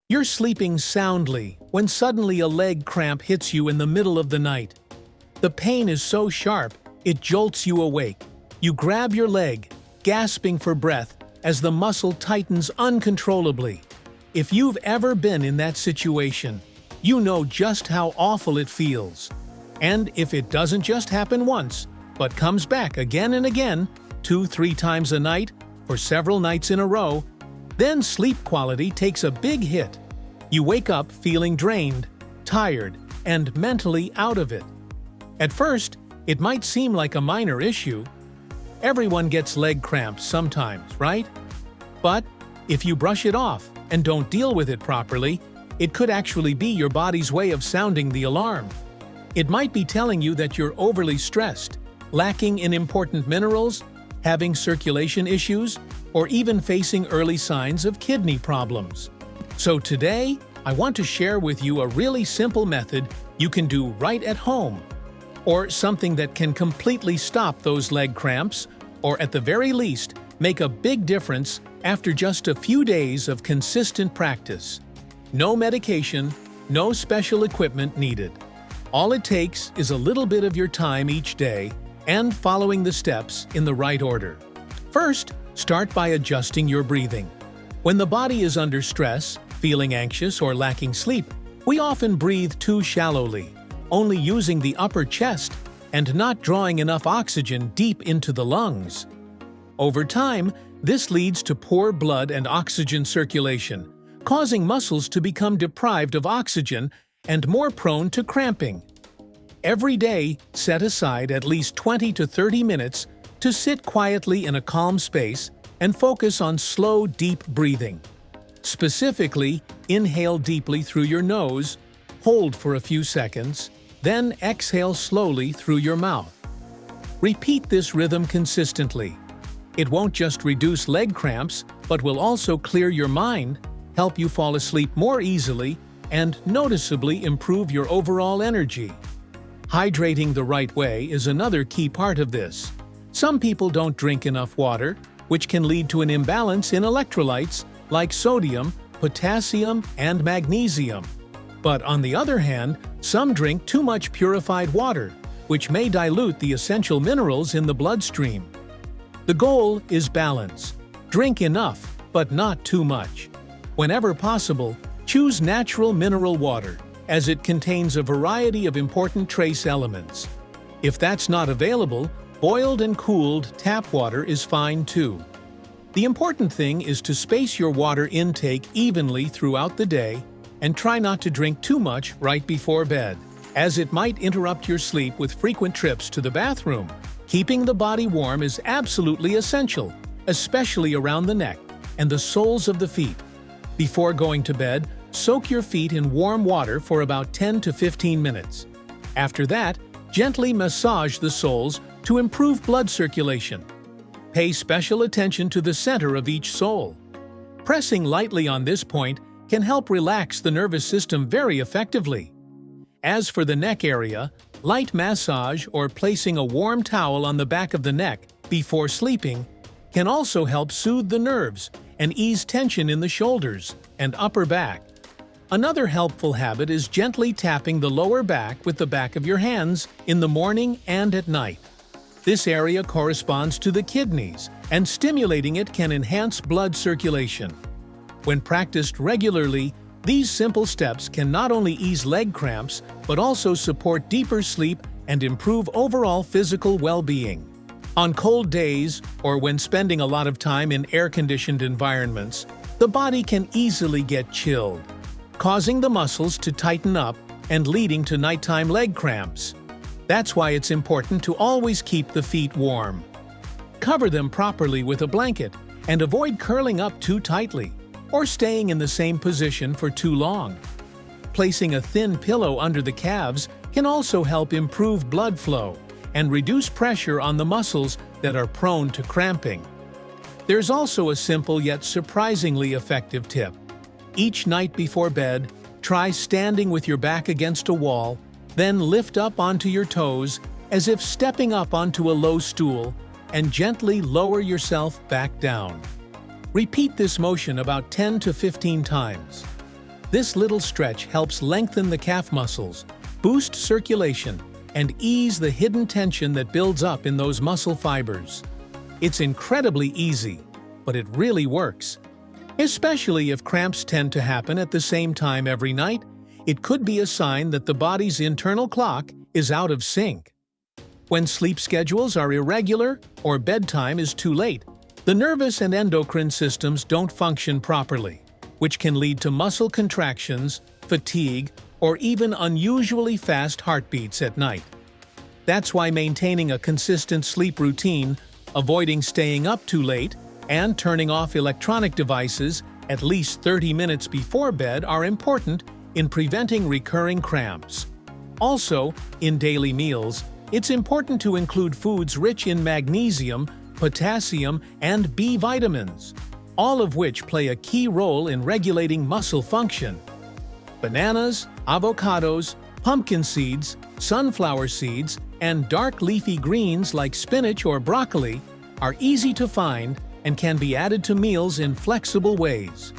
You're sleeping soundly when suddenly a leg cramp hits you in the middle of the night. The pain is so sharp, it jolts you awake. You grab your leg, gasping for breath as the muscle tightens uncontrollably. If you've ever been in that situation, you know just how awful it feels. And if it doesn't just happen once, but comes back again and again, 2-3 times a night, or several nights in a row, then sleep quality takes a big hit. You wake up feeling drained, tired, and mentally out of it. At first, it might seem like a minor issue. Everyone gets leg cramps sometimes, right? But if you brush it off and don't deal with it properly, it could actually be your body's way of sounding the alarm. It might be telling you that you're overly stressed, lacking in important minerals, having circulation issues, or even facing early signs of kidney problems. So today, I want to share with you a really simple method you can do right at home, or something that can completely stop those leg cramps, or at the very least, make a big difference after just a few days of consistent practice. No medication, no special equipment needed. All it takes is a little bit of your time each day and following the steps in the right order. First, start by adjusting your breathing. When the body is under stress, feeling anxious or lacking sleep, we often breathe too shallowly, only using the upper chest and not drawing enough oxygen deep into the lungs. Over time, this leads to poor blood and oxygen circulation, causing muscles to become deprived of oxygen and more prone to cramping. Every day, set aside at least 20 to 30 minutes to sit quietly in a calm space and focus on slow, deep breathing. Specifically, inhale deeply through your nose, hold for a few seconds, then exhale slowly through your mouth. Repeat this rhythm consistently. It won't just reduce leg cramps, but will also clear your mind, help you fall asleep more easily, and noticeably improve your overall energy. Hydrating the right way is another key part of this. Some people don't drink enough water, which can lead to an imbalance in electrolytes like sodium, potassium, and magnesium. But on the other hand, some drink too much purified water, which may dilute the essential minerals in the bloodstream. The goal is balance. Drink enough, but not too much. Whenever possible, choose natural mineral water, as it contains a variety of important trace elements. If that's not available, boiled and cooled tap water is fine too. The important thing is to space your water intake evenly throughout the day and try not to drink too much right before bed, as it might interrupt your sleep with frequent trips to the bathroom. Keeping the body warm is absolutely essential, especially around the neck and the soles of the feet. Before going to bed, soak your feet in warm water for about 10 to 15 minutes. After that, gently massage the soles to improve blood circulation. Pay special attention to the center of each sole. Pressing lightly on this point can help relax the nervous system very effectively. As for the neck area, light massage or placing a warm towel on the back of the neck before sleeping can also help soothe the nerves and ease tension in the shoulders and upper back. Another helpful habit is gently tapping the lower back with the back of your hands in the morning and at night. This area corresponds to the kidneys, and stimulating it can enhance blood circulation. When practiced regularly, these simple steps can not only ease leg cramps, but also support deeper sleep and improve overall physical well-being. On cold days, or when spending a lot of time in air-conditioned environments, the body can easily get chilled, causing the muscles to tighten up and leading to nighttime leg cramps. That's why it's important to always keep the feet warm. Cover them properly with a blanket and avoid curling up too tightly or staying in the same position for too long. Placing a thin pillow under the calves can also help improve blood flow and reduce pressure on the muscles that are prone to cramping. There's also a simple yet surprisingly effective tip. Each night before bed, try standing with your back against a wall, then lift up onto your toes as if stepping up onto a low stool and gently lower yourself back down. Repeat this motion about 10 to 15 times. This little stretch helps lengthen the calf muscles, boost circulation, and ease the hidden tension that builds up in those muscle fibers. It's incredibly easy, but it really works. Especially if cramps tend to happen at the same time every night, it could be a sign that the body's internal clock is out of sync. When sleep schedules are irregular or bedtime is too late, the nervous and endocrine systems don't function properly, which can lead to muscle contractions, fatigue, or even unusually fast heartbeats at night. That's why maintaining a consistent sleep routine, avoiding staying up too late, and turning off electronic devices at least 30 minutes before bed are important in preventing recurring cramps. Also, in daily meals, it's important to include foods rich in magnesium, potassium, and B vitamins, all of which play a key role in regulating muscle function. Bananas, avocados, pumpkin seeds, sunflower seeds, and dark leafy greens like spinach or broccoli are easy to find and can be added to meals in flexible ways.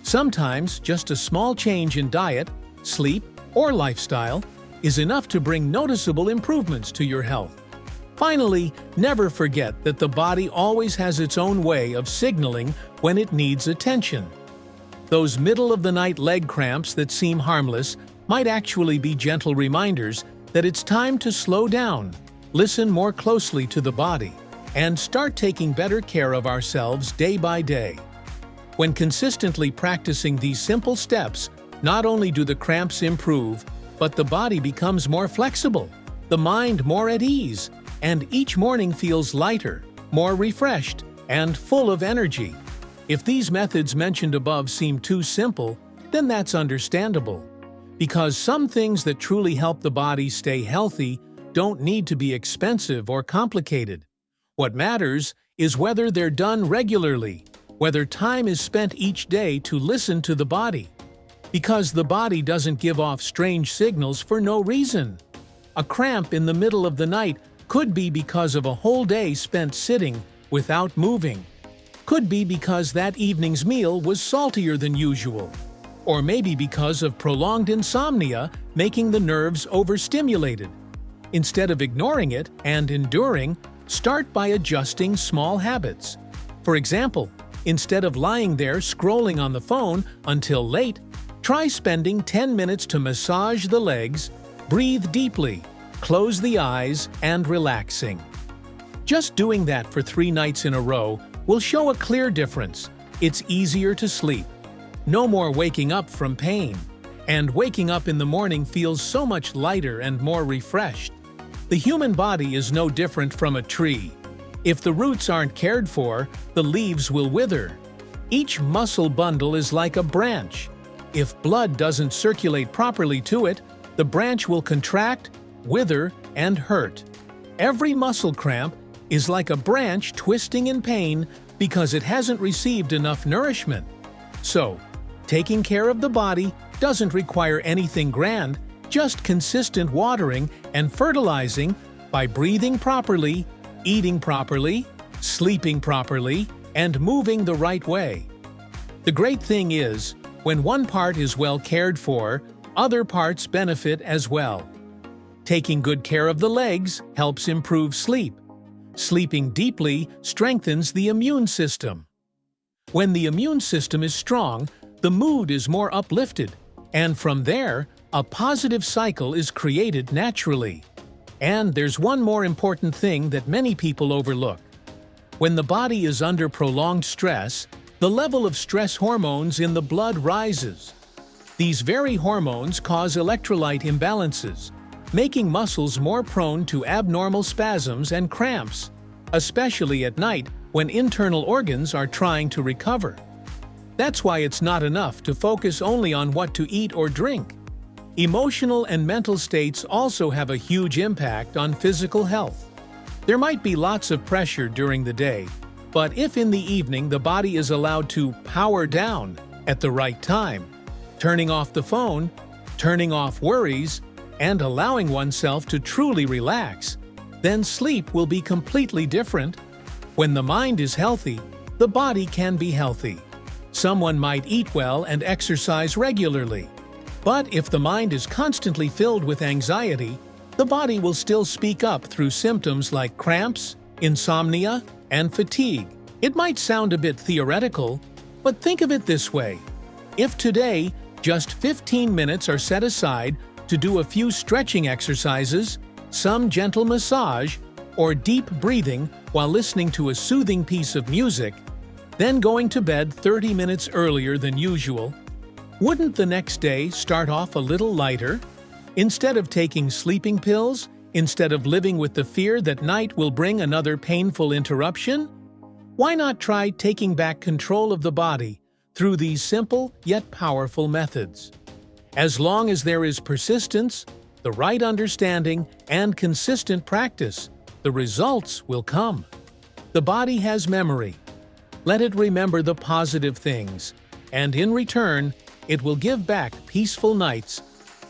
Sometimes just a small change in diet, sleep, or lifestyle is enough to bring noticeable improvements to your health. Finally, never forget that the body always has its own way of signaling when it needs attention. Those middle-of-the-night leg cramps that seem harmless might actually be gentle reminders that it's time to slow down, listen more closely to the body, and start taking better care of ourselves day by day. When consistently practicing these simple steps, not only do the cramps improve, but the body becomes more flexible, the mind more at ease, and each morning feels lighter, more refreshed, and full of energy. If these methods mentioned above seem too simple, then that's understandable, because some things that truly help the body stay healthy don't need to be expensive or complicated. What matters is whether they're done regularly, whether time is spent each day to listen to the body. Because the body doesn't give off strange signals for no reason. A cramp in the middle of the night could be because of a whole day spent sitting without moving. Could be because that evening's meal was saltier than usual. Or maybe because of prolonged insomnia making the nerves overstimulated. Instead of ignoring it and enduring, start by adjusting small habits. For example, instead of lying there scrolling on the phone until late, try spending 10 minutes to massage the legs, breathe deeply, close the eyes, and relaxing. Just doing that for 3 nights in a row will show a clear difference. It's easier to sleep. No more waking up from pain. And waking up in the morning feels so much lighter and more refreshed. The human body is no different from a tree. If the roots aren't cared for, the leaves will wither. Each muscle bundle is like a branch. If blood doesn't circulate properly to it, the branch will contract, wither, and hurt. Every muscle cramp is like a branch twisting in pain because it hasn't received enough nourishment. So, taking care of the body doesn't require anything grand, just consistent watering and fertilizing by breathing properly, eating properly, sleeping properly, and moving the right way. The great thing is, when one part is well cared for, other parts benefit as well. Taking good care of the legs helps improve sleep. Sleeping deeply strengthens the immune system. When the immune system is strong, the mood is more uplifted, and from there, a positive cycle is created naturally. And there's one more important thing that many people overlook. When the body is under prolonged stress, the level of stress hormones in the blood rises. These very hormones cause electrolyte imbalances, making muscles more prone to abnormal spasms and cramps, especially at night when internal organs are trying to recover. That's why it's not enough to focus only on what to eat or drink. Emotional and mental states also have a huge impact on physical health. There might be lots of pressure during the day, but if in the evening the body is allowed to power down at the right time, turning off the phone, turning off worries, and allowing oneself to truly relax, then sleep will be completely different. When the mind is healthy, the body can be healthy. Someone might eat well and exercise regularly. But if the mind is constantly filled with anxiety, the body will still speak up through symptoms like cramps, insomnia, and fatigue. It might sound a bit theoretical, but think of it this way. If today, just 15 minutes are set aside to do a few stretching exercises, some gentle massage, or deep breathing while listening to a soothing piece of music, then going to bed 30 minutes earlier than usual, wouldn't the next day start off a little lighter? Instead of taking sleeping pills, instead of living with the fear that night will bring another painful interruption, why not try taking back control of the body through these simple yet powerful methods? As long as there is persistence, the right understanding, and consistent practice, the results will come. The body has memory. Let it remember the positive things, and in return, it will give back peaceful nights.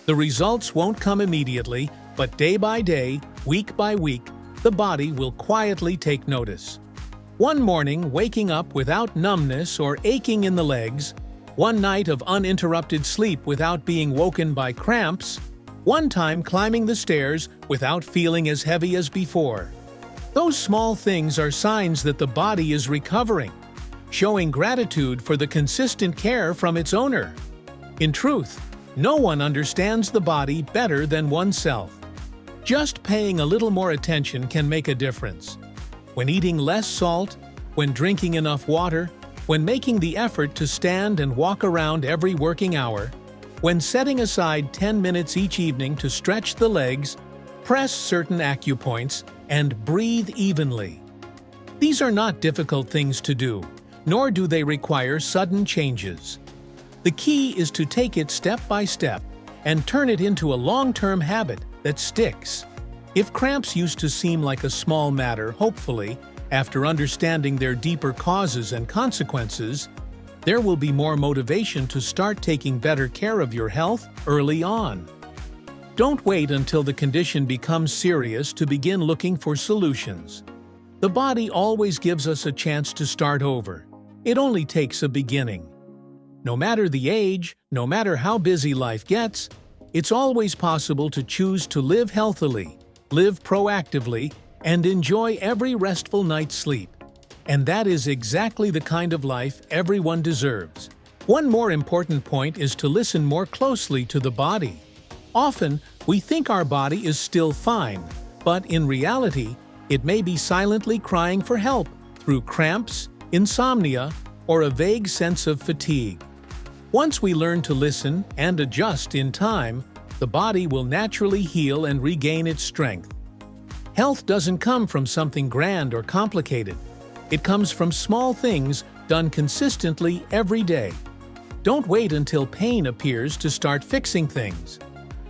The results won't come immediately, but day by day, week by week, the body will quietly take notice. One morning, waking up without numbness or aching in the legs, one night of uninterrupted sleep without being woken by cramps, one time climbing the stairs without feeling as heavy as before. Those small things are signs that the body is recovering, showing gratitude for the consistent care from its owner. In truth, no one understands the body better than oneself. Just paying a little more attention can make a difference. When eating less salt, when drinking enough water, when making the effort to stand and walk around every working hour, when setting aside 10 minutes each evening to stretch the legs, press certain acupoints, and breathe evenly. These are not difficult things to do, nor do they require sudden changes. The key is to take it step by step and turn it into a long-term habit that sticks. If cramps used to seem like a small matter, hopefully, after understanding their deeper causes and consequences, there will be more motivation to start taking better care of your health early on. Don't wait until the condition becomes serious to begin looking for solutions. The body always gives us a chance to start over. It only takes a beginning. No matter the age, no matter how busy life gets, it's always possible to choose to live healthily, live proactively, and enjoy every restful night's sleep. And that is exactly the kind of life everyone deserves. One more important point is to listen more closely to the body. Often, we think our body is still fine, but in reality, it may be silently crying for help through cramps, insomnia, or a vague sense of fatigue. Once we learn to listen and adjust in time, the body will naturally heal and regain its strength. Health doesn't come from something grand or complicated. It comes from small things done consistently every day. Don't wait until pain appears to start fixing things.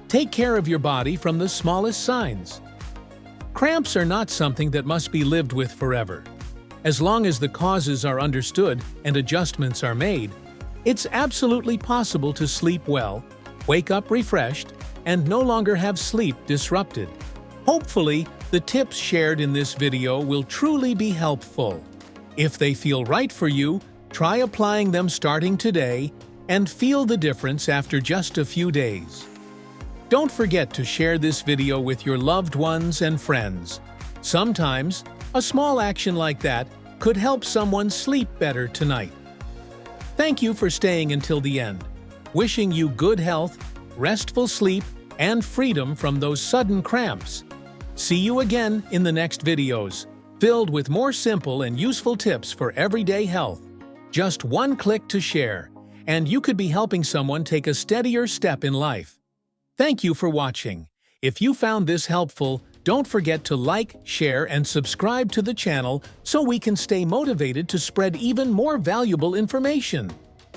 Take care of your body from the smallest signs. Cramps are not something that must be lived with forever. As long as the causes are understood and adjustments are made, it's absolutely possible to sleep well, wake up refreshed, and no longer have sleep disrupted. Hopefully, the tips shared in this video will truly be helpful. If they feel right for you, try applying them starting today and feel the difference after just a few days. Don't forget to share this video with your loved ones and friends. Sometimes, a small action like that could help someone sleep better tonight. Thank you for staying until the end. Wishing you good health, restful sleep, and freedom from those sudden cramps. See you again in the next videos, filled with more simple and useful tips for everyday health. Just one click to share, and you could be helping someone take a steadier step in life. Thank you for watching. If you found this helpful, don't forget to like, share, and subscribe to the channel so we can stay motivated to spread even more valuable information.